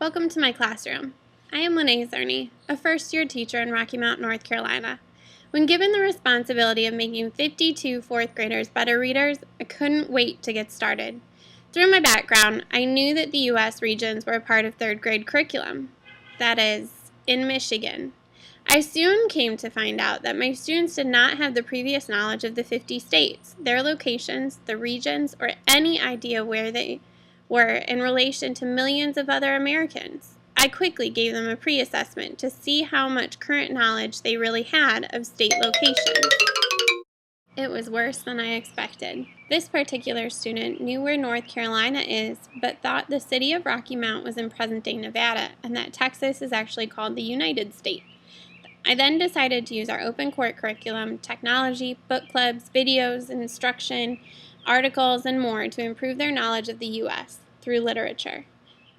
Welcome to my classroom. I am Lene Zerny, a first-year teacher in Rocky Mount, North Carolina. When given the responsibility of making 52 fourth graders better readers, I couldn't wait to get started. Through my background, I knew that the U.S. regions were a part of third grade curriculum. That is, in Michigan. I soon came to find out that my students did not have the previous knowledge of the 50 states, their locations, the regions, or any idea where they were in relation to millions of other Americans. I quickly gave them a pre-assessment to see how much current knowledge they really had of state locations. It was worse than I expected. This particular student knew where North Carolina is, but thought the city of Rocky Mount was in present-day Nevada, and that Texas is actually called the United States. I then decided to use our open court curriculum, technology, book clubs, videos, instruction, articles, and more to improve their knowledge of the U.S. through literature.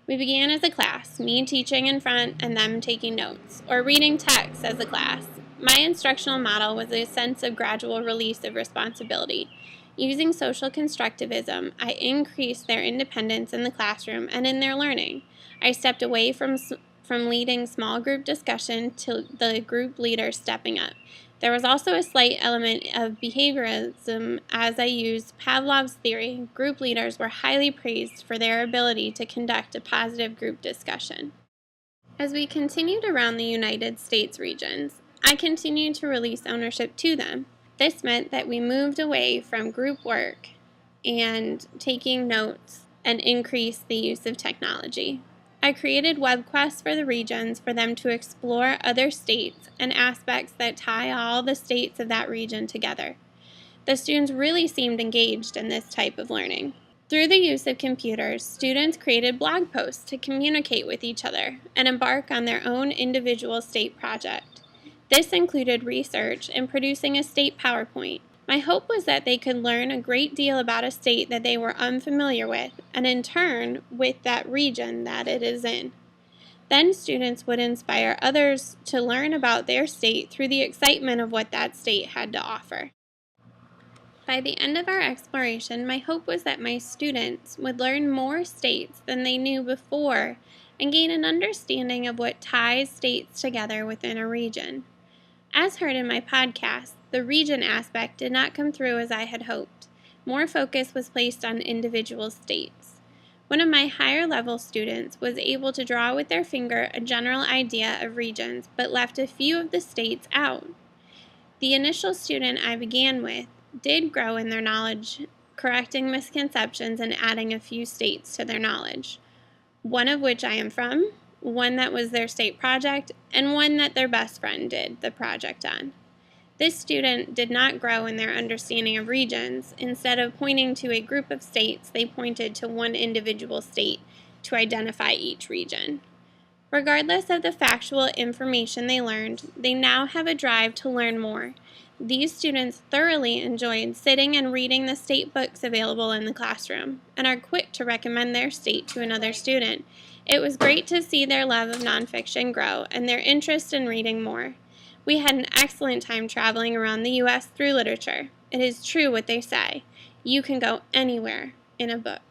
We began as a class, me teaching in front and them taking notes, or reading text as a class. My instructional model was a sense of gradual release of responsibility. Using social constructivism, I increased their independence in the classroom and in their learning. I stepped away from leading small group discussion to the group leader stepping up. There was also a slight element of behaviorism as I used Pavlov's theory. Group leaders were highly praised for their ability to conduct a positive group discussion. As we continued around the United States regions, I continued to release ownership to them. This meant that we moved away from group work and taking notes and increased the use of technology. I created web quests for the regions for them to explore other states and aspects that tie all the states of that region together. The students really seemed engaged in this type of learning. Through the use of computers, students created blog posts to communicate with each other and embark on their own individual state project. This included research and producing a state PowerPoint. My hope was that they could learn a great deal about a state that they were unfamiliar with, and in turn, with that region that it is in. Then students would inspire others to learn about their state through the excitement of what that state had to offer. By the end of our exploration, my hope was that my students would learn more states than they knew before and gain an understanding of what ties states together within a region. As heard in my podcast, the region aspect did not come through as I had hoped. More focus was placed on individual states. One of my higher level students was able to draw with their finger a general idea of regions, but left a few of the states out. The initial student I began with did grow in their knowledge, correcting misconceptions and adding a few states to their knowledge, one of which I am from, one that was their state project, and one that their best friend did the project on. This student did not grow in their understanding of regions. Instead of pointing to a group of states, they pointed to one individual state to identify each region. Regardless of the factual information they learned, they now have a drive to learn more. These students thoroughly enjoyed sitting and reading the state books available in the classroom and are quick to recommend their state to another student. It was great to see their love of nonfiction grow and their interest in reading more. We had an excellent time traveling around the U.S. through literature. It is true what they say. You can go anywhere in a book.